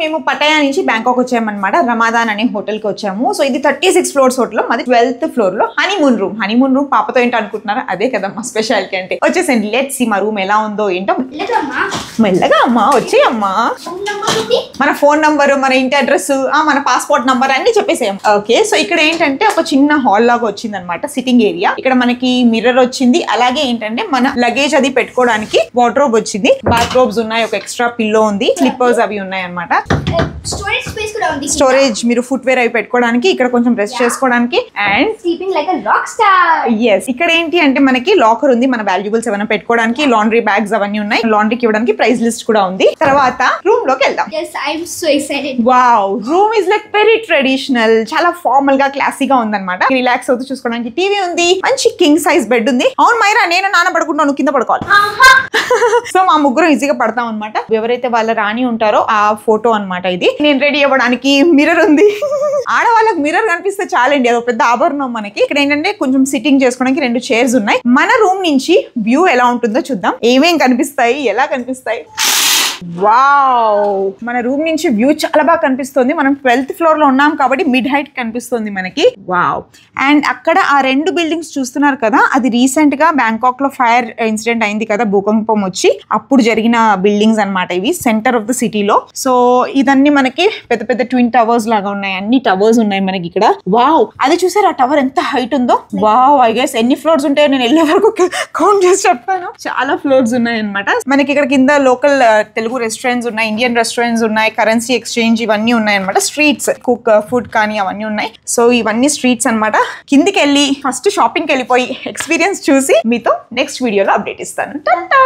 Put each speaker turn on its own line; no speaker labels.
మేము పటాయా నుంచి బ్యాంకాక్ వచ్చామన్నమాట. రమాదాన్ అనే హోటల్ కి వచ్చాము. సో ఇది 36 ఫ్లోర్స్ హోటల్. మాది 12th ఫ్లోర్ లో హనీమూన్ రూమ్. పాపతో ఏంటో అనుకుంటున్నారా? అదే కదా మా స్పెషాలిటీ అంటే. వచ్చేసండి, లెట్స్ సీ మా రూమ్ ఎలా ఉందో ఏంటో. మెల్లగా అమ్మా, వచ్చేయమ్మా. మన ఫోన్ నంబర్, మన ఇంటి అడ్రస్, మన పాస్పోర్ట్ నంబర్ అన్ని చెప్పేసాం. ఓకే, సో ఇక్కడ ఏంటంటే ఒక చిన్న హాల్ లాగా వచ్చింది అనమాట, సిట్టింగ్ ఏరియా. ఇక్కడ మనకి మిర్రర్ వచ్చింది. అలాగే ఏంటంటే మన లగేజ్ అది పెట్టుకోవడానికి వార్డ్రోబ్ వచ్చింది. బాత్ రోబ్స్ ఉన్నాయి, ఒక ఎక్స్ట్రా పిల్లో ఉంది, స్లిప్పర్స్ అవి ఉన్నాయి అనమాట. స్టోరేజ్, మీరు ఫుట్ వేర్ అవి పెట్టుకోవడానికి, ఇక్కడ కొంచెం రెస్ట్ చేసుకోవడానికి. And
sleeping like a rock star.
yes, ఇక్కడ ఏంటి అంటే మనకి లాకర్ ఉంది, మన వాల్యుబుల్స్ ఏమైనా పెట్టుకోవడానికి. లాండ్రీ బ్యాగ్స్ అవన్నీ ఉన్నాయి. లాండ్రీకి ఇవ్వడానికి ప్రైస్ లిస్ట్ కూడా ఉంది. తర్వాత రూమ్ లోకి వెళ్దాం.
yes, I'm so excited.
wow, room is like very traditional, చాలా ఫార్మల్ గా క్లాసీగా ఉందన్నమాట. రిలాక్స్ అవుతూ చూసుకోవడానికి టీవీ ఉంది, మంచి కింగ్ సైజ్ బెడ్ ఉంది. అవును మైరా, నేను నాన్న పడుకుంటాను, కింద పడుకోవాలి. సో మా ముగ్గురు ఈజీగా పడతాం అనమాట. ఎవరైతే వాళ్ళ రాణి ఉంటారో ఆ ఫోటో అనమాట ఇది. నేను రెడీ అవ్వడానికి మిర్రర్ ఉంది. ఆడవాళ్ళకి మిర్రర్ కనిపిస్తే చాలండి, అదొక పెద్ద ఆభరణం మనకి. ఇక్కడ ఏంటంటే కొంచెం సిట్టింగ్ చేసుకోవడానికి 2 చైర్స్ ఉన్నాయి. మన రూమ్ నుంచి వ్యూ ఎలా ఉంటుందో చూద్దాం. ఏమేం కనిపిస్తాయి, ఎలా కనిపిస్తాయి. వావ్, మన రూమ్ నుంచి వ్యూ చాలా బాగా కనిపిస్తుంది. మనం 12th ఫ్లోర్ లో ఉన్నాం కాబట్టి మిడ్ హైట్ కనిపిస్తుంది మనకి. వావ్, అండ్ అక్కడ ఆ 2 బిల్డింగ్స్ చూస్తున్నారు కదా, అది రీసెంట్ గా బ్యాంకాక్ లో ఫైర్ ఇన్సిడెంట్ అయింది కదా, భూకంపం వచ్చి, అప్పుడు జరిగిన బిల్డింగ్స్ అనమాట ఇవి, సెంటర్ ఆఫ్ ద సిటీలో. సో ఇదన్నీ మనకి పెద్ద పెద్ద ట్విన్ టవర్స్ లాగా ఉన్నాయి. అన్ని టవర్స్ ఉన్నాయి మనకి ఇక్కడ. వావ్, అది చూసారు ఆ టవర్ ఎంత హైట్ ఉందో. వావ్, ఐ గెస్ ఎన్ని ఫ్లోర్స్ ఉంటాయో నేను వెళ్ళే వరకు కౌంట్ చేసి చెప్తాను. చాలా ఫ్లోర్స్ ఉన్నాయి అనమాట. మనకి ఇక్కడ కింద లోకల్ తెలుగు రెస్టారెంట్స్ ఉన్నాయి, ఇండియన్ రెస్టారెంట్స్ ఉన్నాయి, కరెన్సీ ఎక్స్చేంజ్ ఇవన్నీ ఉన్నాయి అనమాట. స్ట్రీట్స్, కుక్ ఫుడ్ కానీ అవన్నీ ఉన్నాయి. సో ఇవన్నీ స్ట్రీట్స్ అనమాట. కిందికి వెళ్ళి ఫస్ట్ షాపింగ్కి వెళ్ళిపోయి ఎక్స్పీరియన్స్ చూసి మీతో నెక్స్ట్ వీడియోలో అప్డేట్ ఇస్తాను. టాటా.